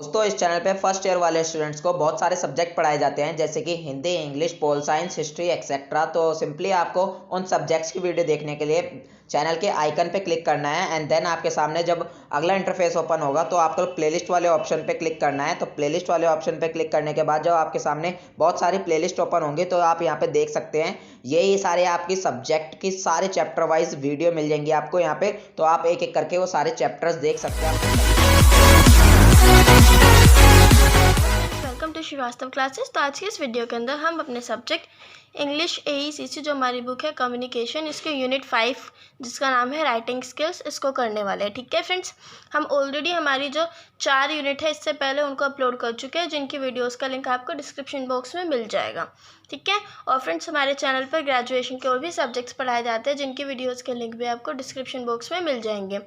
दोस्तों इस चैनल पे फर्स्ट ईयर वाले स्टूडेंट्स को बहुत सारे सब्जेक्ट पढ़ाए जाते हैं जैसे कि Hindi, English, pol science, history etcetera. तो सिंपली आपको उन सब्जेक्ट्स की वीडियो देखने के लिए चैनल के आइकन पे क्लिक करना है एंड देन आपके सामने जब अगला इंटरफेस ओपन होगा तो आपको प्लेलिस्ट वाले ऑप्शन पे क्लिक करना है। तो प्लेलिस्ट वाले ऑप्शन पे क्लिक करने के बाद जब आपके सामने बहुत सारी प्लेलिस्ट ओपन होंगी तो आप यहाँ पे देख सकते हैं ये सारे आपकी सब्जेक्ट की सारे चैप्टर वाइज वीडियो मिल जाएंगी आपको यहाँ पे। तो आप एक एक करके वो सारे चैप्टर्स देख सकते हैं। Welcome to Srivastava classes. तो आज के इस वीडियो के अंदर हम अपने सब्जेक्ट इंग्लिश AECC जो हमारी बुक है कम्युनिकेशन, इसके यूनिट 5 जिसका नाम है राइटिंग स्किल्स, इसको करने वाले हैं। ठीक है फ्रेंड्स, हम ऑलरेडी हमारी जो 4 यूनिट है इससे पहले उनको अपलोड कर चुके हैं जिनकी वीडियोस का लिंक आपको डिस्क्रिप्शन बॉक्स में मिल जाएगा। ठीक है, और फ्रेंड्स हमारे चैनल पर ग्रेजुएशन के और भी सब्जेक्ट्स पढ़ाए जाते हैं जिनकी वीडियोज़ के लिंक भी आपको डिस्क्रिप्शन बॉक्स में मिल जाएंगे।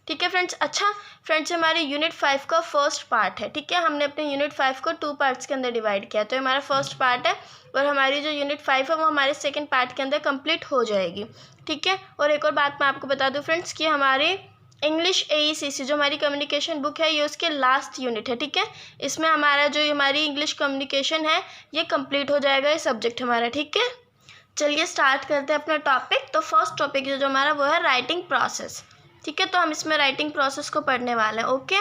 ठीक है फ्रेंड्स, अच्छा फ्रेंड्स हमारे यूनिट 5 का फर्स्ट पार्ट है। ठीक है, हमने अपने यूनिट 5 को 2 पार्ट्स के अंदर डिवाइड किया, तो हमारा फर्स्ट पार्ट है और हमारी जो यूनिट 5 है वो हमारे सेकंड पार्ट के अंदर कंप्लीट हो जाएगी। ठीक है, और एक और बात मैं आपको बता दूं फ्रेंड्स कि हमारे इंग्लिश AECC जो हमारी कम्युनिकेशन बुक है ये उसके लास्ट यूनिट है। ठीक है, इसमें हमारा जो हमारी इंग्लिश कम्युनिकेशन है ये कंप्लीट हो जाएगा, ये सब्जेक्ट हमारा। ठीक है, चलिए स्टार्ट करते हैं अपना टॉपिक। तो फर्स्ट टॉपिक जो हमारा वो है राइटिंग प्रोसेस। ठीक है, तो हम इसमें राइटिंग प्रोसेस को पढ़ने वाले हैं। Okay,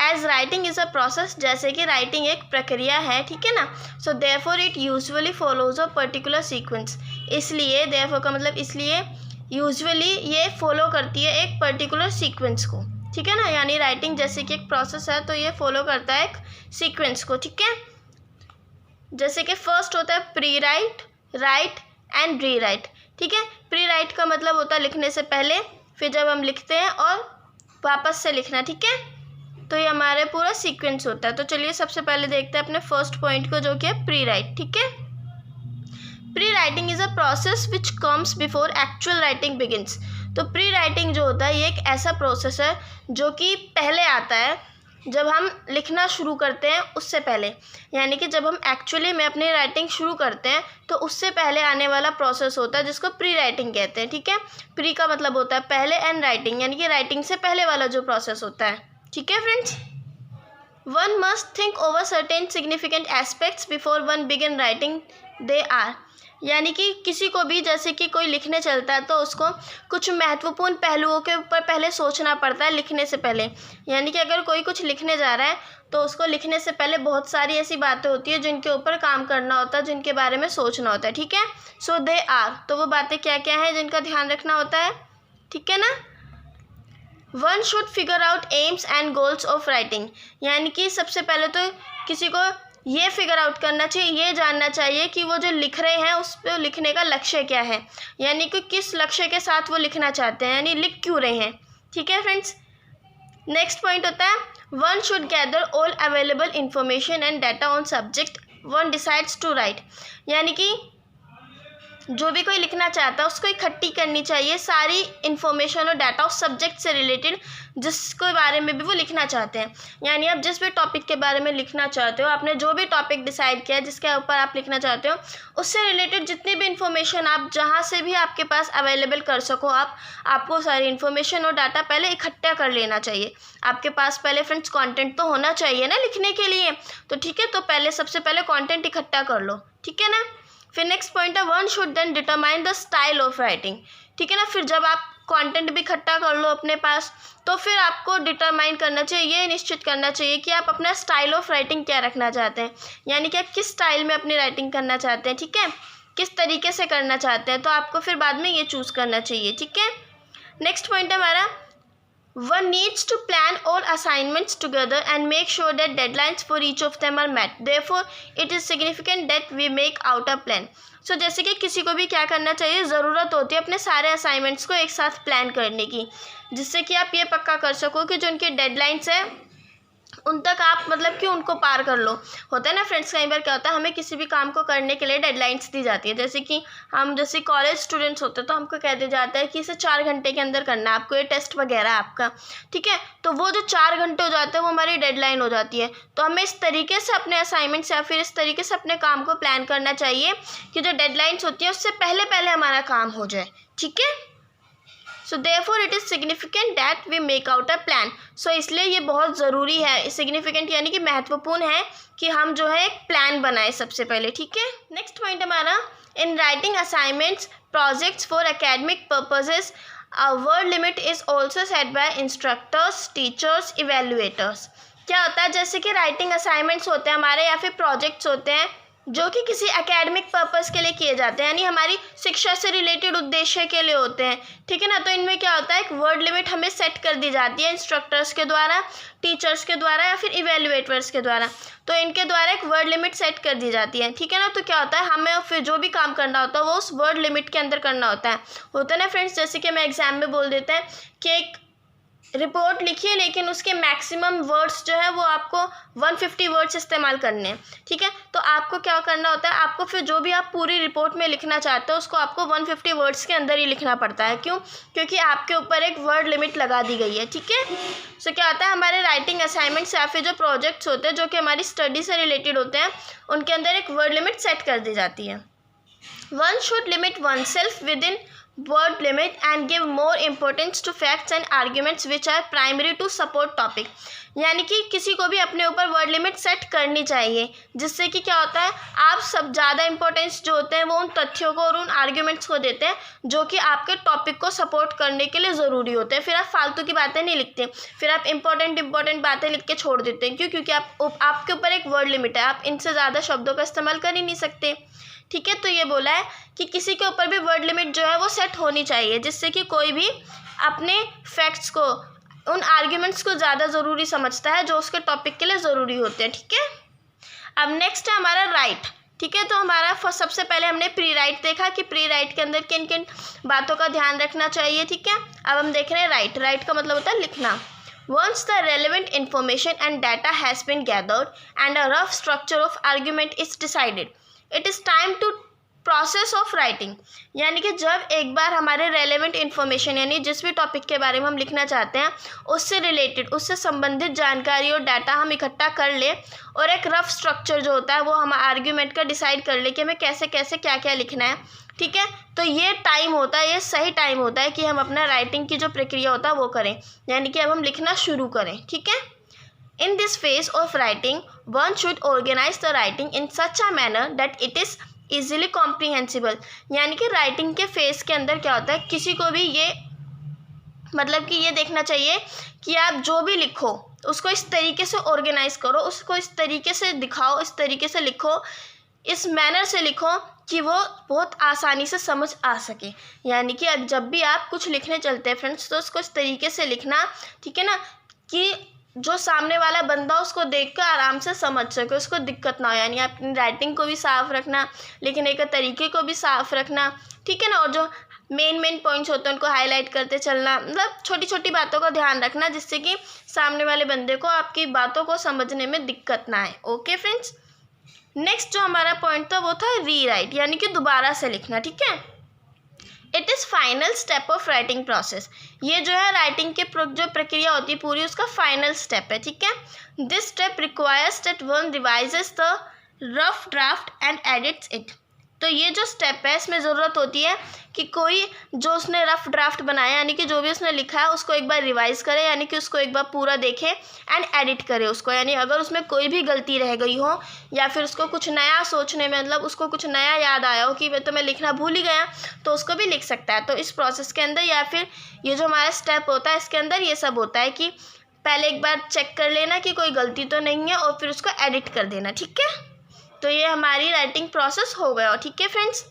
as writing is a process, जैसे कि राइटिंग एक प्रक्रिया है। ठीक है ना, so therefore it usually follows a particular sequence. इसलिए देयरफॉर का मतलब इसलिए यूजुअली ये फॉलो करती है एक पर्टिकुलर सीक्वेंस को। ठीक है ना, यानी राइटिंग जैसे कि एक प्रोसेस है तो ये फॉलो करता है एक सीक्वेंस को। ठीक है, जैसे कि फर्स्ट होता है pre right, right and re right. ठीक है, प्री राइट का मतलब होता है लिखने से पहले, फिर जब हम लिखते हैं और वापस से लिखना। ठीक है, तो ये हमारे पूरा सीक्वेंस होता है। तो चलिए सबसे पहले देखते हैं अपने फर्स्ट पॉइंट को जो कि है प्री राइट। ठीक है, pre writing is a process which comes before actual writing begins. तो प्री राइटिंग जो होता है ये एक ऐसा प्रोसेस है जो कि पहले आता है जब हम लिखना शुरू करते हैं उससे पहले, यानी कि जब हम एक्चुअली में अपनी राइटिंग शुरू करते हैं तो उससे पहले आने वाला प्रोसेस होता है जिसको प्री राइटिंग कहते हैं। ठीक है, प्री का मतलब होता है पहले एंड राइटिंग यानी कि राइटिंग से पहले वाला जो प्रोसेस होता है। ठीक है friends, one must think over certain significant aspects before one begin writing they are, यानी कि किसी को भी जैसे कि कोई लिखने चलता है तो उसको कुछ महत्वपूर्ण पहलुओं के ऊपर पहले सोचना पड़ता है लिखने से पहले। यानी कि अगर कोई कुछ लिखने जा रहा है तो उसको लिखने से पहले बहुत सारी ऐसी बातें होती है जिनके ऊपर काम करना होता है, जिनके बारे में सोचना होता है। ठीक है, सो दे आर, तो वो बातें क्या क्या हैं जिनका ध्यान रखना होता है। ठीक है ना, one should figure out AIIMS and goals of writing, यानी कि सबसे पहले तो किसी को ये फिगर आउट करना चाहिए, ये जानना चाहिए कि वो जो लिख रहे हैं उस पर लिखने का लक्ष्य क्या है, यानी कि किस लक्ष्य के साथ वो लिखना चाहते हैं, यानी लिख क्यों रहे हैं। ठीक है फ्रेंड्स, नेक्स्ट पॉइंट होता है one should gather all available information and data on subject one decides to write, यानी कि जो भी कोई लिखना चाहता है उसको इकट्ठी करनी चाहिए सारी इन्फॉर्मेशन और डाटा उस सब्जेक्ट से रिलेटेड जिसके बारे में भी वो लिखना चाहते हैं। यानी आप जिस भी टॉपिक के बारे में लिखना चाहते हो, आपने जो भी टॉपिक डिसाइड किया है जिसके ऊपर आप लिखना चाहते हो, उससे रिलेटेड जितनी भी इन्फॉर्मेशन आप जहाँ से भी आपके पास अवेलेबल कर सको, आपको सारी इन्फॉर्मेशन और डाटा पहले इकट्ठा कर लेना चाहिए। आपके पास पहले फ्रेंड्स कंटेंट तो होना चाहिए ना लिखने के लिए, तो ठीक है, तो पहले सबसे पहले कंटेंट इकट्ठा कर लो। ठीक है ना, फिर नेक्स्ट पॉइंट है one should then determine the style of writing. ठीक है ना, फिर जब आप कंटेंट भी इकट्ठा कर लो अपने पास तो फिर आपको डिटरमाइन करना चाहिए, ये निश्चित करना चाहिए कि आप अपना स्टाइल ऑफ राइटिंग क्या रखना चाहते हैं, यानी कि आप किस स्टाइल में अपनी राइटिंग करना चाहते हैं। ठीक है, किस तरीके से करना चाहते हैं, तो आपको फिर बाद में ये चूज़ करना चाहिए। ठीक है, नेक्स्ट पॉइंट है हमारा one needs to plan all assignments together and make sure that deadlines for each of them are met. Therefore, it is significant that we make out a plan. So जैसे कि किसी को भी क्या करना चाहिए, ज़रूरत होती है अपने सारे असाइनमेंट्स को एक साथ प्लान करने की, जिससे कि आप ये पक्का कर सको कि जो उनके डेडलाइंस है उन तक आप मतलब कि उनको पार कर लो। होता है ना फ्रेंड्स, कई बार क्या होता है हमें किसी भी काम को करने के लिए डेडलाइंस दी जाती है, जैसे कि हम जैसे कॉलेज स्टूडेंट्स होते हैं तो हमको कह दिया जाता है कि इसे 4 घंटे के अंदर करना है आपको, ये टेस्ट वगैरह आपका। ठीक है, तो वो जो 4 घंटे हो जाते हैं वो हमारी डेडलाइन हो जाती है। तो हमें इस तरीके से अपने असाइनमेंट्स या फिर इस तरीके से अपने काम को प्लान करना चाहिए कि जो डेडलाइंस होती है उससे पहले पहले हमारा काम हो जाए। ठीक है, so therefore it is significant that we make out a plan. So इसलिए ये बहुत ज़रूरी है, सिग्निफिकेंट यानी कि महत्वपूर्ण है कि हम जो है एक प्लान बनाए सबसे पहले, ठीक है। नेक्स्ट पॉइंट हमारा, in writing assignments projects for academic purposes a word limit is also set by instructors, teachers, evaluators. क्या होता है, जैसे कि राइटिंग असाइनमेंट्स होते हैं हमारे या फिर प्रोजेक्ट्स होते हैं जो कि किसी एकेडमिक पर्पस के लिए किए जाते हैं, यानी हमारी शिक्षा से रिलेटेड उद्देश्य के लिए होते हैं, ठीक है ना। तो इनमें क्या होता है, एक वर्ड लिमिट हमें सेट कर दी जाती है इंस्ट्रक्टर्स के द्वारा, टीचर्स के द्वारा या फिर इवेल्युएटर्स के द्वारा। तो इनके द्वारा एक वर्ड लिमिट सेट कर दी जाती है, ठीक है ना। तो क्या होता है, हमें फिर जो भी काम करना होता है वो उस वर्ड लिमिट के अंदर करना होता है ना फ्रेंड्स। जैसे कि मैं एग्जाम में बोल देते हैं कि एक रिपोर्ट लिखिए लेकिन उसके मैक्सिमम वर्ड्स जो है वो आपको 150 वर्ड्स इस्तेमाल करने हैं, ठीक है। तो आपको क्या करना होता है, आपको फिर जो भी आप पूरी रिपोर्ट में लिखना चाहते हो उसको आपको 150 वर्ड्स के अंदर ही लिखना पड़ता है। क्यों? क्योंकि आपके ऊपर एक वर्ड लिमिट लगा दी गई है, ठीक है। सो क्या होता है, हमारे राइटिंग असाइनमेंट्स या फिर जो प्रोजेक्ट्स होते हैं जो कि हमारी स्टडी से रिलेटेड होते हैं उनके अंदर एक वर्ड लिमिट सेट कर दी जाती है। One should limit one self with in word limit and give more importance to facts and arguments which are primary to support topic। यानी कि किसी को भी अपने ऊपर वर्ड लिमिट सेट करनी चाहिए, जिससे कि क्या होता है, आप सब ज़्यादा इंपॉर्टेंस जो होते हैं वो उन तथ्यों को और उन आर्ग्यूमेंट्स को देते हैं जो कि आपके टॉपिक को सपोर्ट करने के लिए ज़रूरी होते हैं। फिर आप फालतू की बातें नहीं लिखते, फिर आप इंपॉर्टेंट बातें लिख के छोड़ देते हैं। क्यों? क्योंकि आपके ऊपर एक वर्ड लिमिट है, आप इनसे ज़्यादा शब्दों का इस्तेमाल कर ही नहीं सकते, ठीक है। तो ये बोला है कि किसी के ऊपर भी वर्ड लिमिट जो है वो सेट होनी चाहिए, जिससे कि कोई भी अपने फैक्ट्स को, उन आर्ग्यूमेंट्स को ज़्यादा ज़रूरी समझता है जो उसके टॉपिक के लिए ज़रूरी होते हैं, ठीक है। अब नेक्स्ट है हमारा राइट, ठीक है। तो हमारा सबसे पहले हमने प्री राइट देखा कि प्री राइट के अंदर किन किन बातों का ध्यान रखना चाहिए, ठीक है। अब हम देख रहे हैं राइट। राइट का मतलब होता है लिखना। Once the relevant information and data has been gathered and a rough structure of argument is decided, it is time to process of writing. यानी कि जब एक बार हमारे रेलेवेंट इन्फॉर्मेशन यानी जिस भी टॉपिक के बारे में हम लिखना चाहते हैं उससे रिलेटेड, उससे संबंधित जानकारी और डाटा हम इकट्ठा कर ले और एक रफ स्ट्रक्चर जो होता है वो हम आर्ग्यूमेंट का डिसाइड कर ले कि हमें कैसे कैसे क्या क्या लिखना है, ठीक है। तो ये टाइम होता है, ये सही टाइम होता है कि हम अपना राइटिंग की जो प्रक्रिया होता है वो करें, यानी कि अब हम लिखना शुरू करें, ठीक है। In this phase of writing, one should organize the writing in such a manner that it is easily comprehensible। यानी कि राइटिंग के फेज के अंदर क्या होता है, किसी को भी ये मतलब कि ये देखना चाहिए कि आप जो भी लिखो उसको इस तरीके से ऑर्गेनाइज करो, उसको इस तरीके से दिखाओ, इस तरीके से लिखो, इस मैनर से लिखो कि वो बहुत आसानी से समझ आ सके। यानी कि जब भी आप कुछ लिखने चलते हैं फ्रेंड्स तो उसको इस तरीके से लिखना, ठीक है ना, कि जो सामने वाला बंदा उसको देखकर आराम से समझ सके, उसको दिक्कत ना हो। यानी अपनी राइटिंग को भी साफ रखना, लिखने के तरीके को भी साफ रखना, ठीक है ना। और जो मेन पॉइंट्स होते हैं उनको हाईलाइट करते चलना, मतलब छोटी छोटी बातों का ध्यान रखना जिससे कि सामने वाले बंदे को आपकी बातों को समझने में दिक्कत ना आए। ओके फ्रेंड्स, नेक्स्ट जो हमारा पॉइंट था वो था रीराइट, यानी कि दोबारा से लिखना, ठीक है। It is final step of writing process. ये जो है राइटिंग के जो प्रक्रिया होती है पूरी उसका फाइनल स्टेप है, ठीक है। This step requires that one revises the rough draft and edits it. तो ये जो स्टेप है इसमें ज़रूरत होती है कि कोई जो उसने रफ ड्राफ्ट बनाया यानी कि जो भी उसने लिखा है उसको एक बार रिवाइज करे, यानी कि उसको एक बार पूरा देखे एंड एडिट करे उसको। यानी अगर उसमें कोई भी गलती रह गई हो या फिर उसको कुछ नया सोचने में, मतलब उसको कुछ नया याद आया हो कि मैं लिखना भूल ही गया, तो उसको भी लिख सकता है। तो इस प्रोसेस के अंदर या फिर ये जो हमारा स्टेप होता है इसके अंदर ये सब होता है कि पहले एक बार चेक कर लेना कि कोई गलती तो नहीं है और फिर उसको एडिट कर देना, ठीक है। तो ये हमारी राइटिंग प्रोसेस हो गया, ठीक है फ्रेंड्स।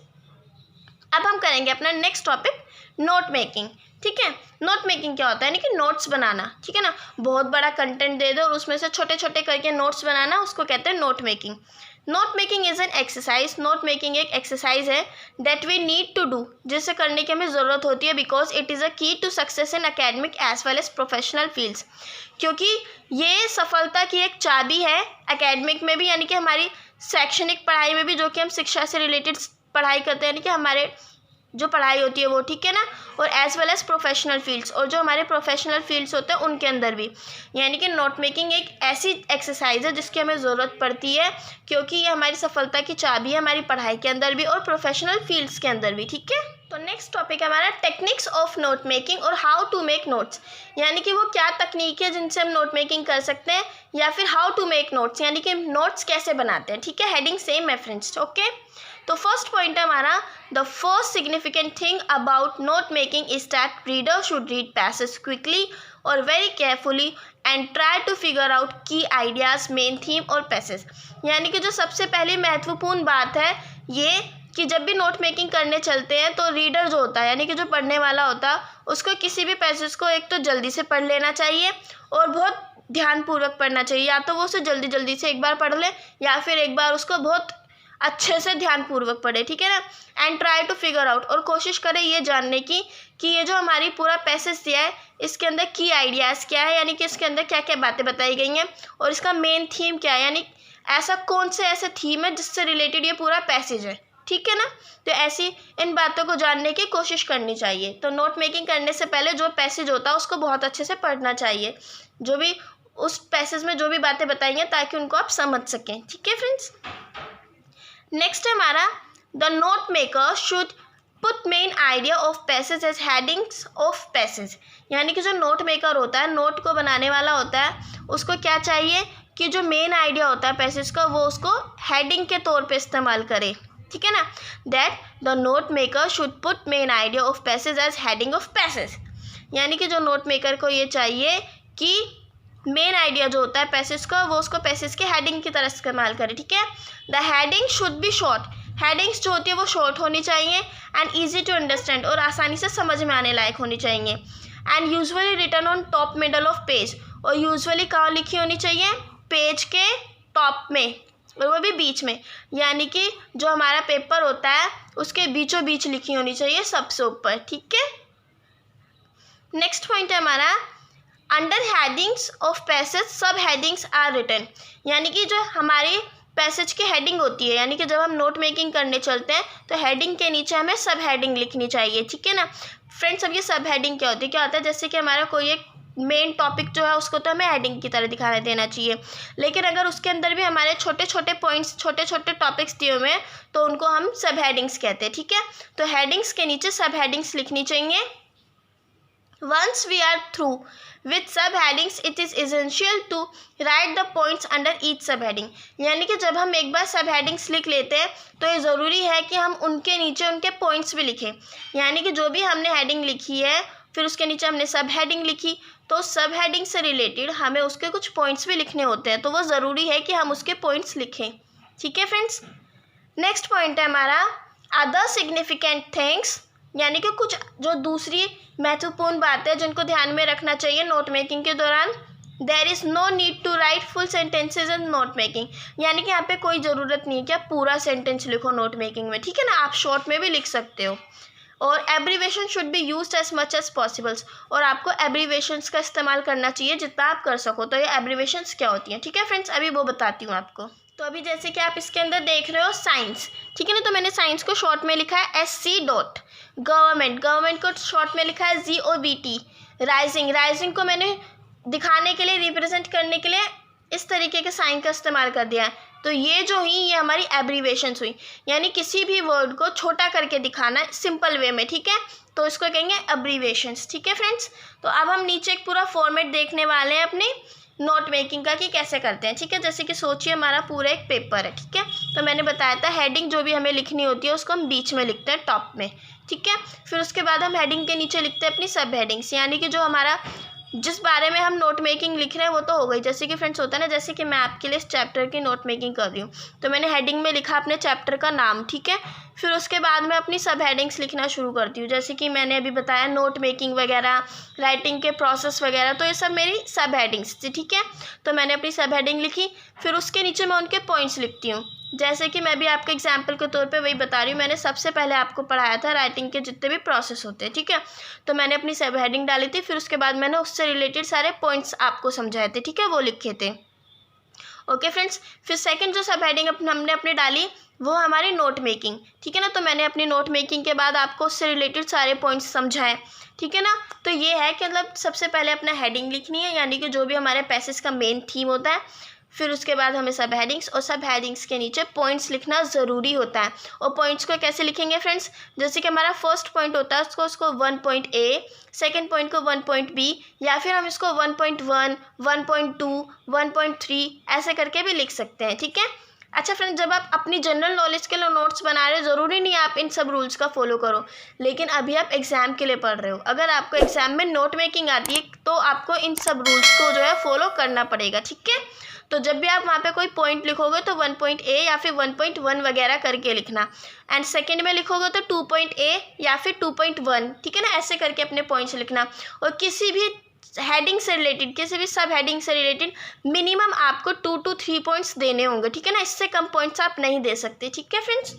अब हम करेंगे अपना नेक्स्ट टॉपिक, नोट मेकिंग, ठीक है। नोट मेकिंग क्या होता है, यानी कि नोट्स बनाना, ठीक है ना। बहुत बड़ा कंटेंट दे दो और उसमें से छोटे छोटे करके नोट्स बनाना, उसको कहते हैं note making. Note making is an exercise. Note making एक एक्सरसाइज है that we need to do, जिसे करने की हमें ज़रूरत होती है, because it is a key to success in academic as well as professional fields. क्योंकि ये सफलता की एक चाबी है एकेडमिक में भी, यानी कि हमारी शैक्षणिक पढ़ाई में भी, जो कि हम शिक्षा से रिलेटेड पढ़ाई करते हैं, यानी कि हमारे जो पढ़ाई होती है वो, ठीक है ना, और as well as professional fields, और जो हमारे प्रोफेशनल फील्ड्स होते हैं उनके अंदर भी। यानी कि नोट मेकिंग एक ऐसी एक्सरसाइज है जिसकी हमें ज़रूरत पड़ती है, क्योंकि ये हमारी सफलता की चाबी है हमारी पढ़ाई के अंदर भी और प्रोफेशनल फील्ड्स के अंदर भी, ठीक है। तो नेक्स्ट टॉपिक है हमारा टेक्निक्स ऑफ नोट मेकिंग और हाउ टू मेक नोट्स, यानी कि वो क्या तकनीक है जिनसे हम नोट मेकिंग कर सकते हैं, या फिर हाउ टू मेक नोट्स, यानी कि नोट्स कैसे बनाते हैं, ठीक है। हेडिंग सेम है फ्रेंड्स, ओके। तो फर्स्ट पॉइंट है हमारा, the first significant thing about note making is that reader should read passage quickly और very carefully and try to figure out key ideas, main theme और passage. यानी कि जो सबसे पहली महत्वपूर्ण बात है ये कि जब भी नोट मेकिंग करने चलते हैं तो रीडर जो होता है, यानी कि जो पढ़ने वाला होता है, उसको किसी भी पैसेज को एक तो जल्दी से पढ़ लेना चाहिए और बहुत ध्यानपूर्वक पढ़ना चाहिए। या तो वो उसे जल्दी जल्दी से एक बार पढ़ ले या फिर एक बार उसको बहुत अच्छे से ध्यानपूर्वक पढ़े, ठीक है ना। And try to figure out, और कोशिश करें ये जानने की कि ये जो हमारी पूरा पैसेज दिया है इसके अंदर की आइडियाज़ क्या है, यानी कि इसके अंदर क्या क्या बातें बताई गई हैं, और इसका मेन थीम क्या है, यानी ऐसा कौन से ऐसे थीम है जिससे रिलेटेड ये पूरा पैसेज है, ठीक है ना। तो ऐसी इन बातों को जानने की कोशिश करनी चाहिए। तो नोट मेकिंग करने से पहले जो पैसेज होता है उसको बहुत अच्छे से पढ़ना चाहिए, जो भी उस पैसेज में जो भी बातें बताई हैं, ताकि उनको आप समझ सकें, ठीक है फ्रेंड्स। नेक्स्ट है हमारा, the note maker should put main idea of passage as headings of passage, यानी कि जो नोट मेकर होता है, नोट को बनाने वाला होता है, उसको क्या चाहिए कि जो मेन आइडिया होता है पैसेज का वो उसको हेडिंग के तौर पे इस्तेमाल करे, ठीक है ना। That the note maker should put main idea of passage as heading of passage, यानी कि जो नोट मेकर को ये चाहिए कि मेन आइडिया जो होता है पैसेज का वो उसको पैसेज के हेडिंग की तरह इस्तेमाल करे, ठीक है। The heading should be short, headings जो होती है वो शॉर्ट होनी चाहिए एंड ईजी टू अंडरस्टैंड, और आसानी से समझ में आने लायक होनी चाहिए। And usually written on top middle of page, और यूजुअली कहाँ लिखी होनी चाहिए, पेज के टॉप में, और वो भी बीच में, यानी कि जो हमारा पेपर होता है उसके बीचों बीच लिखी होनी चाहिए सबसे ऊपर, ठीक है। नेक्स्ट पॉइंट है हमारा, अंडर हेडिंग्स ऑफ पैसेज सब हेडिंग्स आर रिटन, यानी कि जो हमारी पैसेज की हेडिंग होती है, यानी कि जब हम नोट मेकिंग करने चलते हैं तो हेडिंग के नीचे हमें सब हेडिंग लिखनी चाहिए, ठीक है ना फ्रेंड्स। अब ये सब हेडिंग क्या होती है, क्या होता है, जैसे कि हमारा कोई एक मेन टॉपिक जो है उसको तो हमें हेडिंग की तरह दिखाने देना चाहिए, लेकिन अगर उसके अंदर भी हमारे छोटे छोटे पॉइंट्स, छोटे छोटे टॉपिक्स दिए हुए हैं तो उनको हम सब हेडिंग्स कहते हैं, ठीक है। तो हेडिंग्स के नीचे सब हेडिंग्स लिखनी चाहिए। Once we are through with subheadings it is essential to write the points under each subheading, यानी कि जब हम एक बार subheadings लिख लेते हैं तो ये ज़रूरी है कि हम उनके नीचे उनके points भी लिखें, यानी कि जो भी हमने heading लिखी है फिर उसके नीचे हमने subheading लिखी तो subheading से related हमें उसके कुछ points भी लिखने होते हैं, तो वो ज़रूरी है कि हम उसके points लिखें, ठीक है फ्रेंड्स। नेक्स्ट पॉइंट है हमारा, अदर सिग्निफिकेंट थिंग्स, यानी कि कुछ जो दूसरी महत्वपूर्ण बात है जिनको ध्यान में रखना चाहिए नोट मेकिंग के दौरान। There is no need to write full sentences in note making, यानी कि यहाँ पे कोई ज़रूरत नहीं है कि आप पूरा सेंटेंस लिखो नोट मेकिंग में, ठीक है ना, आप शॉर्ट में भी लिख सकते हो। और abbreviation should be used as much as possibles, और आपको एब्रीवेशंस का इस्तेमाल करना चाहिए जितना आप कर सको। तो ये एब्रीवेशंस क्या होती हैं, ठीक है फ्रेंड्स, अभी वो बताती हूँ आपको। तो अभी जैसे कि आप इसके अंदर देख रहे हो साइंस, ठीक है ना, तो मैंने साइंस को शॉर्ट में लिखा है SC डॉट। गवर्नमेंट, गवर्नमेंट को शॉर्ट में लिखा है GOVT। राइजिंग, राइजिंग को मैंने दिखाने के लिए, रिप्रेजेंट करने के लिए इस तरीके के साइन का इस्तेमाल कर दिया है। तो ये जो हुई ये हमारी एब्रीवेशंस हुई, यानी किसी भी वर्ड को छोटा करके दिखाना सिंपल वे में, ठीक है, तो इसको कहेंगे एब्रीवेशंस, ठीक है फ्रेंड्स। तो अब हम नीचे एक पूरा फॉर्मेट देखने वाले हैं अपनी नोट मेकिंग का कि कैसे करते हैं, ठीक है। जैसे कि सोचिए हमारा पूरा एक पेपर है, ठीक है, तो मैंने बताया था हेडिंग जो भी हमें लिखनी होती है उसको हम बीच में लिखते हैं टॉप में, ठीक है। फिर उसके बाद हम हेडिंग के नीचे लिखते हैं अपनी सब हेडिंग्स, यानी कि जो हमारा जिस बारे में हम नोट मेकिंग लिख रहे हैं वो तो हो गई। जैसे कि फ्रेंड्स होता है ना, जैसे कि मैं आपके लिए इस चैप्टर की नोट मेकिंग कर रही हूँ तो मैंने हेडिंग में लिखा अपने चैप्टर का नाम, ठीक है। फिर उसके बाद मैं अपनी सब हेडिंग्स लिखना शुरू करती हूँ, जैसे कि मैंने अभी बताया नोट मेकिंग वगैरह, राइटिंग के प्रोसेस वगैरह, तो ये सब मेरी सब हेडिंग्स थी, ठीक है। तो मैंने अपनी सब हेडिंग लिखी, फिर उसके नीचे मैं उनके पॉइंट्स लिखती हूँ। जैसे कि मैं भी आपके एग्जाम्पल के तौर पे वही बता रही हूँ, मैंने सबसे पहले आपको पढ़ाया था राइटिंग के जितने भी प्रोसेस होते हैं, ठीक है। तो मैंने अपनी सब हेडिंग डाली थी, फिर उसके बाद मैंने उससे रिलेटेड सारे पॉइंट्स आपको समझाए थे, ठीक है, वो लिखे थे। ओके फ्रेंड्स, फिर सेकंड जो सब हेडिंग हमने अपनी डाली वो हमारी नोट मेकिंग, ठीक है ना। तो मैंने अपनी नोट मेकिंग के बाद आपको उससे रिलेटेड सारे पॉइंट्स समझाए, ठीक है ना। तो ये है कि मतलब सबसे पहले अपना हेडिंग लिखनी है, यानी कि जो भी हमारे पैसेज का मेन थीम होता है, फिर उसके बाद हमें सब हेडिंग्स और सब हेडिंग्स के नीचे पॉइंट्स लिखना ज़रूरी होता है। और पॉइंट्स को कैसे लिखेंगे फ्रेंड्स, जैसे कि हमारा फर्स्ट पॉइंट होता है उसको 1 पॉइंट ए, सेकेंड पॉइंट को 1 पॉइंट बी, या फिर हम इसको 1.1, 1.2, 1.3 ऐसे करके भी लिख सकते हैं, ठीक है। अच्छा फ्रेंड्स, जब आप अपनी जनरल नॉलेज के लिए नोट्स बना रहे हो, ज़रूरी नहीं आप इन सब रूल्स का फॉलो करो, लेकिन अभी आप एग्ज़ाम के लिए पढ़ रहे हो। अगर आपको एग्ज़ाम में नोट मेकिंग आती है तो आपको इन सब रूल्स को जो है फॉलो करना पड़ेगा, ठीक है। तो जब भी आप वहाँ पे कोई पॉइंट लिखोगे तो 1 पॉइंट ए या फिर 1.1 वगैरह करके लिखना, एंड सेकंड में लिखोगे तो 2 पॉइंट ए या फिर 2.1, ठीक है ना। ऐसे करके अपने पॉइंट्स लिखना, और किसी भी हेडिंग से रिलेटेड, किसी भी सब हेडिंग से रिलेटेड मिनिमम आपको 2 to 3 पॉइंट्स देने होंगे, ठीक है ना। इससे कम पॉइंट्स आप नहीं दे सकते, ठीक है फ्रेंड्स।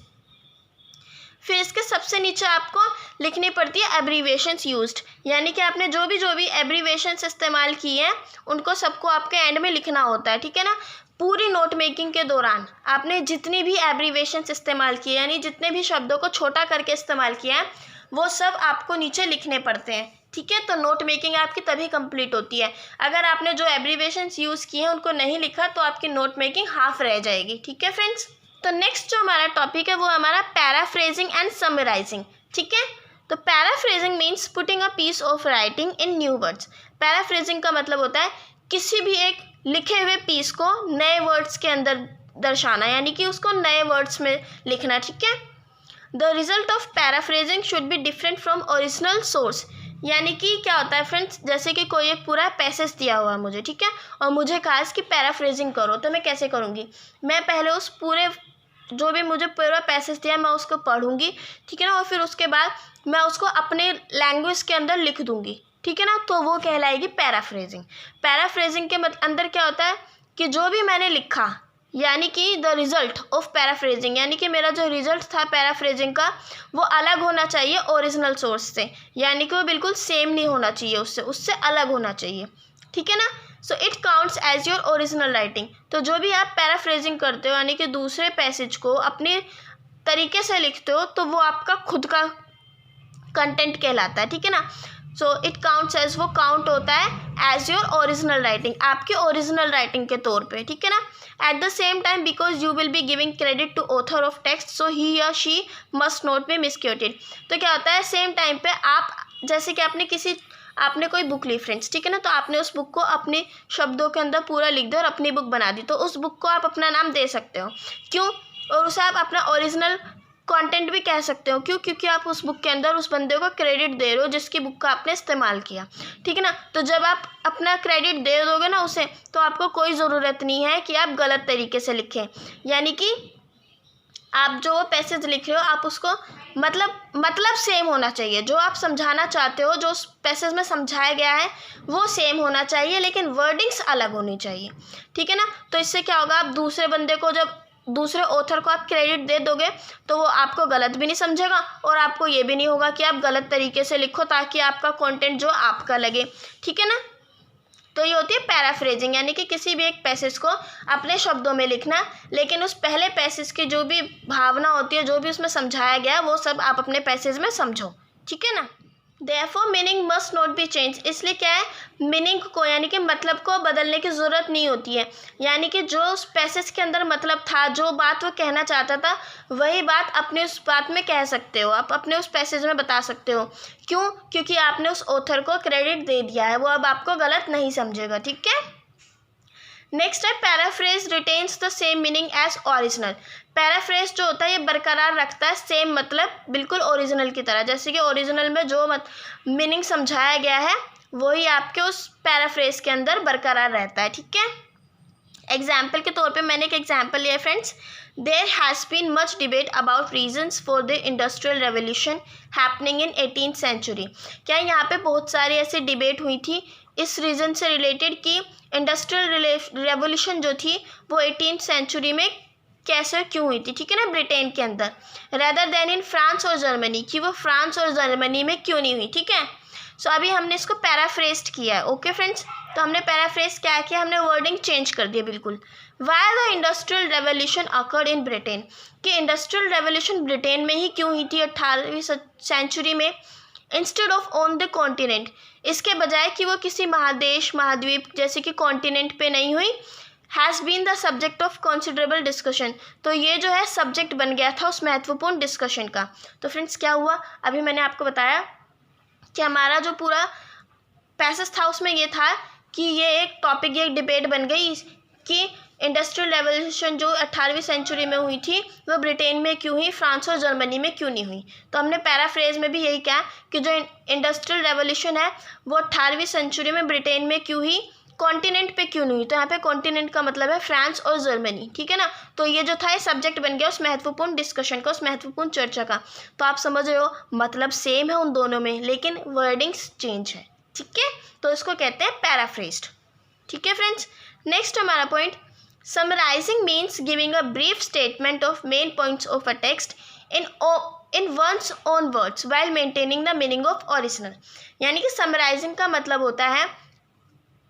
फिर इसके सबसे नीचे आपको लिखनी पड़ती है एब्रीवेशंस यूज्ड, यानी कि आपने जो भी एब्रीवेशंस इस्तेमाल किए हैं उनको सबको आपके एंड में लिखना होता है, ठीक है ना। पूरी नोट मेकिंग के दौरान आपने जितनी भी एब्रीवेशंस इस्तेमाल किए, यानी जितने भी शब्दों को छोटा करके इस्तेमाल किया है, वो सब आपको नीचे लिखने पड़ते हैं, ठीक है। तो नोट मेकिंग आपकी तभी कंप्लीट होती है। अगर आपने जो एब्रीवेशंस यूज़ किए हैं उनको नहीं लिखा तो आपकी नोट मेकिंग हाफ रह जाएगी, ठीक है फ्रेंड्स। तो नेक्स्ट जो हमारा टॉपिक है वो हमारा पैराफ्रेजिंग एंड समराइजिंग, ठीक है। तो paraphrasing means putting a piece of writing in new words. Paraphrasing का मतलब होता है किसी भी एक लिखे हुए पीस को नए वर्ड्स के अंदर दर्शाना, यानी कि उसको नए वर्ड्स में लिखना, ठीक है। The result of paraphrasing should be different from original source, यानी कि क्या होता है फ्रेंड्स, जैसे कि कोई एक पूरा पैसेज दिया हुआ है मुझे, ठीक है, और मुझे कहा इसकी पैराफ्रेजिंग करो, तो मैं कैसे करूँगी, मैं पहले उस पूरे जो भी मुझे पूरा पैसेज दिया मैं उसको पढ़ूंगी, ठीक है ना, और फिर उसके बाद मैं उसको अपने लैंग्वेज के अंदर लिख दूंगी, ठीक है ना। तो वो कहलाएगी पैराफ्रेजिंग। पैराफ्रेजिंग के अंदर क्या होता है कि जो भी मैंने लिखा, यानी कि द रिज़ल्ट ऑफ पैराफ्रेजिंग, यानी कि मेरा जो रिज़ल्ट था पैराफ्रेजिंग का वो अलग होना चाहिए ओरिजिनल सोर्स से, यानी कि वो बिल्कुल सेम नहीं होना चाहिए, उससे अलग होना चाहिए, ठीक है ना। So it counts as your original writing. तो जो भी आप पैराफ्रेजिंग करते हो, यानी कि दूसरे पैसेज को अपने तरीके से लिखते हो, तो वो आपका खुद का कंटेंट कहलाता है, ठीक है ना। सो इट काउंट्स एज, वो काउंट होता है एज योर ओरिजिनल राइटिंग, आपकी ओरिजिनल राइटिंग के तौर पे, ठीक है ना। At the same time because you will be giving credit to author of text, so he or she must not be misquoted. तो क्या होता है, सेम टाइम पे आप, जैसे कि आपने कोई बुक ली फ्रेंड्स, ठीक है ना, तो आपने उस बुक को अपने शब्दों के अंदर पूरा लिख दिया और अपनी बुक बना दी, तो उस बुक को आप अपना नाम दे सकते हो, क्यों, और उसे आप अपना ओरिजिनल कंटेंट भी कह सकते हो, क्यों, क्योंकि आप उस बुक के अंदर उस बंदे को क्रेडिट दे रहे हो जिसकी बुक का आपने इस्तेमाल किया, ठीक है ना। तो जब आप अपना क्रेडिट दे दोगे ना उसे, तो आपको कोई ज़रूरत नहीं है कि आप गलत तरीके से लिखें, यानी कि आप जो पैसेज लिख रहे हो आप उसको मतलब सेम होना चाहिए, जो आप समझाना चाहते हो, जो उस पैसेज में समझाया गया है वो सेम होना चाहिए, लेकिन वर्डिंग्स अलग होनी चाहिए, ठीक है ना। तो इससे क्या होगा, आप दूसरे बंदे को, जब दूसरे ऑथर को आप क्रेडिट दे दोगे तो वो आपको गलत भी नहीं समझेगा, और आपको ये भी नहीं होगा कि आप गलत तरीके से लिखो ताकि आपका कंटेंट जो आपका लगे, ठीक है ना। तो ये होती है पैराफ्रेजिंग, यानी कि किसी भी एक पैसेज को अपने शब्दों में लिखना, लेकिन उस पहले पैसेज की जो भी भावना होती है, जो भी उसमें समझाया गया है, वो सब आप अपने पैसेज में समझो, ठीक है ना। Therefore meaning must not B change, इसलिए क्या है, मीनिंग को यानी कि मतलब को बदलने की ज़रूरत नहीं होती है, यानी कि जो उस पैसेज के अंदर मतलब था, जो बात वो कहना चाहता था, वही बात अपने उस बात में कह सकते हो, आप अपने उस पैसेज में बता सकते हो, क्यों, क्योंकि आपने उस ऑथर को क्रेडिट दे दिया है, वो अब आपको गलत नहीं समझेगा, ठीक है। नेक्स्ट है paraphrase retains the same meaning as original. Paraphrase जो होता है ये बरकरार रखता है सेम मतलब बिल्कुल ओरिजिनल की तरह, जैसे कि ओरिजिनल में जो मीनिंग समझाया गया है वही आपके उस पैराफ्रेज के अंदर बरकरार रहता है, ठीक है। एग्जाम्पल के तौर पे मैंने एक एग्जाम्पल लिया है friends, there has been much debate about reasons for the industrial revolution happening in 18th century. क्या यहाँ पे बहुत सारी ऐसी डिबेट हुई थी इस रीज़न से रिलेटेड कि इंडस्ट्रियल रेवोल्यूशन जो थी वो 18th सेंचुरी में कैसे क्यों हुई थी, ठीक है ना, ब्रिटेन के अंदर, रेदर देन इन फ्रांस और जर्मनी, कि वो फ्रांस और जर्मनी में क्यों नहीं हुई, ठीक है। सो अभी हमने इसको पैराफ्रेज्ड किया है, ओके फ्रेंड्स। तो हमने पैराफ्रेज क्या किया, हमने वर्डिंग चेंज कर दिया, बिल्कुल why the industrial revolution occurred in Britain, कि इंडस्ट्रियल रेवोल्यूशन ब्रिटेन में ही क्यों हुई थी 18वीं सेंचुरी में, instead of on the continent, इसके बजाय कि वो किसी महादेश महाद्वीप जैसे कि कॉन्टिनेंट पे नहीं हुई, has been the subject of considerable discussion, तो ये जो है सब्जेक्ट बन गया था उस महत्वपूर्ण डिस्कशन का। तो फ्रेंड्स क्या हुआ, अभी मैंने आपको बताया कि हमारा जो पूरा पैसेज था उसमें ये था कि ये एक टॉपिक, ये एक डिबेट बन गई कि इंडस्ट्रियल रेवोल्यूशन जो 18वीं सेंचुरी में हुई थी वो ब्रिटेन में क्यों हुई, फ्रांस और जर्मनी में क्यों नहीं हुई। तो हमने पैराफ्रेज में भी यही कहा कि जो इंडस्ट्रियल रेवोल्यूशन है वो 18वीं सेंचुरी में ब्रिटेन में क्यों हुई, कॉन्टिनेंट पे क्यों नहीं हुई। तो यहाँ पे कॉन्टिनेंट का मतलब है फ्रांस और जर्मनी, ठीक है ना। तो ये जो था ये सब्जेक्ट बन गया उस महत्वपूर्ण डिस्कशन का, उस महत्वपूर्ण चर्चा का। तो आप समझ रहे हो मतलब सेम है उन दोनों में, लेकिन वर्डिंग्स चेंज है, ठीक है। तो इसको कहते हैं पैराफ्रेज्ड, ठीक है फ्रेंड्स। नेक्स्ट हमारा point, summarising means giving a brief statement of main points of a text in one's own words while maintaining the meaning of original, यानी कि समराइजिंग का मतलब होता है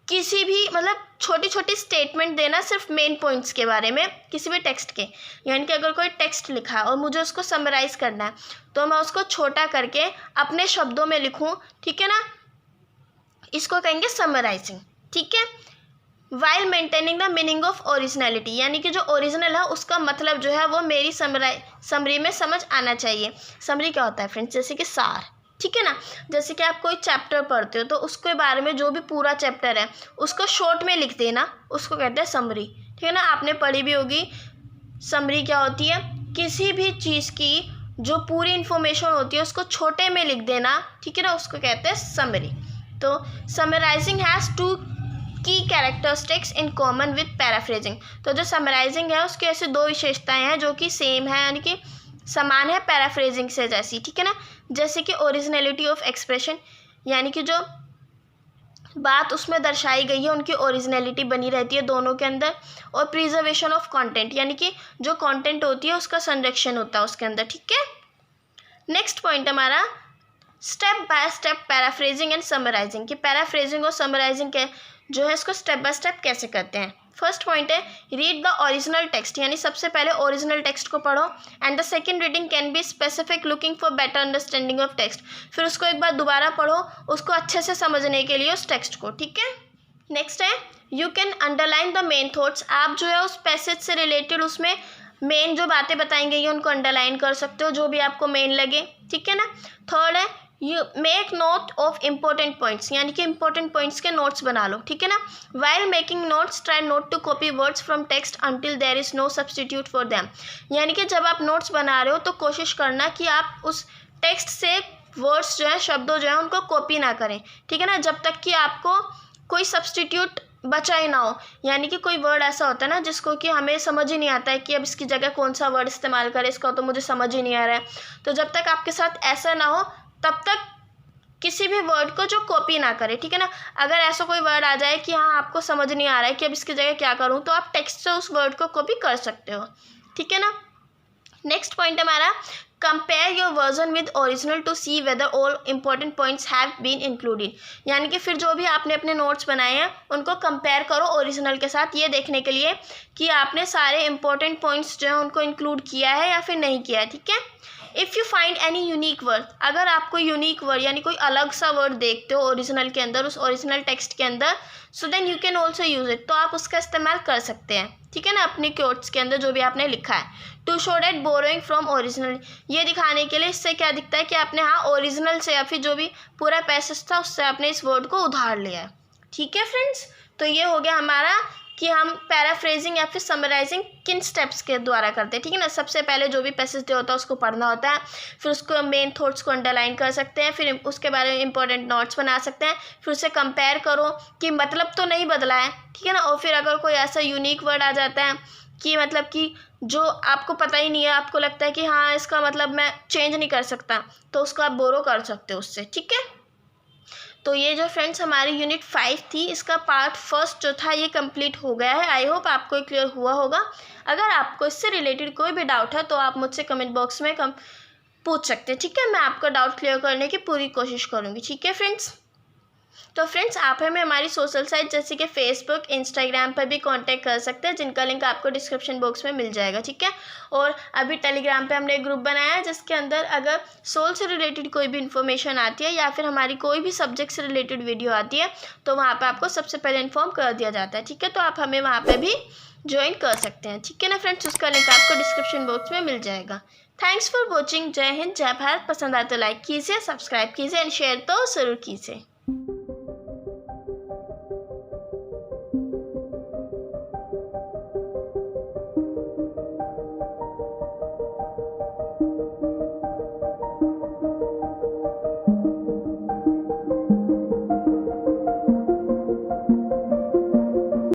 किसी भी मतलब छोटी छोटी स्टेटमेंट देना सिर्फ मेन पॉइंट्स के बारे में किसी भी टेक्स्ट के। यानी कि अगर कोई टेक्स्ट लिखा है और मुझे उसको समराइज़ करना है तो मैं उसको छोटा करके अपने शब्दों में लिखूं, ठीक है ना, इसको कहेंगे समराइजिंग, ठीक है। While maintaining the meaning of originality, यानी कि जो ओरिजिनल है उसका मतलब जो है वो मेरी समरी में समझ आना चाहिए। समरी क्या होता है फ्रेंड्स, जैसे कि सार, ठीक है ना। जैसे कि आप कोई चैप्टर पढ़ते हो तो उसके बारे में जो भी पूरा चैप्टर है उसको शॉर्ट में लिख देना, उसको कहते हैं समरी, ठीक है ना। आपने पढ़ी भी होगी समरी क्या होती है, किसी भी चीज़ की जो पूरी इन्फॉर्मेशन होती है उसको छोटे में लिख देना, ठीक है ना, उसको कहते हैं समरी। तो समराइजिंग हैज़ टू की characteristics in common with paraphrasing, तो जो समराइजिंग है उसकी ऐसी दो विशेषताएं हैं जो कि सेम है, यानी कि समान है पैराफ्रेजिंग से जैसी, ठीक है ना। जैसे कि ओरिजिनलिटी ऑफ एक्सप्रेशन, यानी कि जो बात उसमें दर्शाई गई है उनकी ओरिजिनलिटी बनी रहती है दोनों के अंदर, और प्रिजर्वेशन ऑफ कंटेंट, यानी कि जो कंटेंट होती है उसका संरक्षण होता है उसके अंदर, ठीक है। नेक्स्ट पॉइंट हमारा step by step paraphrasing and summarising, कि पैराफ्रेजिंग और समराइजिंग के जो है इसको स्टेप बाय स्टेप कैसे करते हैं। फर्स्ट पॉइंट है रीड द ओरिजिनल टेक्स्ट, यानी सबसे पहले ओरिजिनल टेक्स्ट को पढ़ो, and the second reading can be specific looking for better understanding of text, फिर उसको एक बार दोबारा पढ़ो उसको अच्छे से समझने के लिए उस टेक्स्ट को, ठीक है। नेक्स्ट है you can underline the main thoughts, आप जो है उस पैसेज से रिलेटेड उसमें मेन जो बातें बताई गई हैं उनको अंडरलाइन कर सकते हो, जो भी आपको मेन लगे, ठीक है ना। थर्ड है you make note of important points, यानी कि इंपॉर्टेंट पॉइंट्स के नोट्स बना लो, ठीक है ना। While making notes try not to copy words from text until there is no substitute for them, यानी कि जब आप नोट्स बना रहे हो तो कोशिश करना कि आप उस टेक्स्ट से वर्ड्स जो है शब्दों जो है उनको कॉपी ना करें, ठीक है ना, जब तक कि आपको कोई सब्सटीट्यूट बचा ही ना हो। यानी कि कोई वर्ड ऐसा होता है ना जिसको कि हमें समझ ही नहीं आता है कि अब इसकी जगह कौन सा वर्ड इस्तेमाल करें, इसका तो मुझे समझ ही नहीं आ रहा है। तो जब तक आपके साथ ऐसा ना हो तब तक किसी भी वर्ड को जो कॉपी ना करें, ठीक है ना। अगर ऐसा कोई वर्ड आ जाए कि हाँ आपको समझ नहीं आ रहा है कि अब इसकी जगह क्या करूँ, तो आप टेक्स्ट से उस वर्ड को कॉपी कर सकते हो, ठीक है ना। नेक्स्ट पॉइंट हमारा compare your version with original to see whether all important points have been included, यानी कि फिर जो भी आपने अपने नोट्स बनाए हैं उनको कंपेयर करो ओरिजिनल के साथ, ये देखने के लिए कि आपने सारे इंपॉर्टेंट पॉइंट्स जो हैं उनको इंक्लूड किया है या फिर नहीं किया है, ठीक है। If you find any unique word, अगर आप कोई यूनिक वर्ड यानी कोई अलग सा वर्ड देखते हो ओरिजिनल के अंदर, उस ओरिजिनल टेक्स्ट के अंदर, so then you can also use it, तो आप उसका इस्तेमाल कर सकते हैं, ठीक है ना, अपनी कोट्स के अंदर जो भी आपने लिखा है। To show that borrowing from original, ये दिखाने के लिए इससे क्या दिखता है कि आपने हाँ ओरिजिनल से या फिर जो भी पूरा पैसेज था उससे आपने इस वर्ड को उधार लिया है, ठीक है फ्रेंड्स। तो ये हो गया हमारा कि हम पैराफ्रेजिंग या फिर समराइजिंग किन स्टेप्स के द्वारा करते हैं, ठीक है ना। सबसे पहले जो भी पैसेज दिया होता है उसको पढ़ना होता है, फिर उसको मेन थॉट्स को अंडरलाइन कर सकते हैं, फिर उसके बारे में इंपॉर्टेंट नोट्स बना सकते हैं, फिर उसे कंपेयर करो कि मतलब तो नहीं बदला है, ठीक है ना। और फिर अगर कोई ऐसा यूनिक वर्ड आ जाता है कि मतलब कि जो आपको पता ही नहीं है, आपको लगता है कि हाँ इसका मतलब मैं चेंज नहीं कर सकता, तो उसको आप बोरो कर सकते हो उससे, ठीक है। तो ये जो फ्रेंड्स हमारी यूनिट 5 थी, इसका पार्ट फर्स्ट जो था ये कंप्लीट हो गया है। आई होप आपको क्लियर हुआ होगा। अगर आपको इससे रिलेटेड कोई भी डाउट है तो आप मुझसे कमेंट बॉक्स में पूछ सकते हैं, ठीक है। मैं आपका डाउट क्लियर करने की पूरी कोशिश करूँगी, ठीक है फ्रेंड्स। तो फ्रेंड्स, आप हमें हमारी सोशल साइट जैसे कि फेसबुक, इंस्टाग्राम पर भी कांटेक्ट कर सकते हैं, जिनका लिंक आपको डिस्क्रिप्शन बॉक्स में मिल जाएगा, ठीक है। और अभी टेलीग्राम पे हमने एक ग्रुप बनाया है, जिसके अंदर अगर सोल से रिलेटेड कोई भी इन्फॉर्मेशन आती है या फिर हमारी कोई भी सब्जेक्ट से रिलेटेड वीडियो आती है तो वहाँ पर आपको सबसे पहले इन्फॉर्म कर दिया जाता है, ठीक है। तो आप हमें वहाँ पर भी ज्वाइन कर सकते हैं, ठीक है ना फ्रेंड्स। उसका लिंक आपको डिस्क्रिप्शन बॉक्स में मिल जाएगा। Thanks for watching. जय हिंद, जय भारत। पसंद आए तो लाइक कीजिए, सब्सक्राइब कीजिए एंड शेयर तो ज़रूर कीजिए।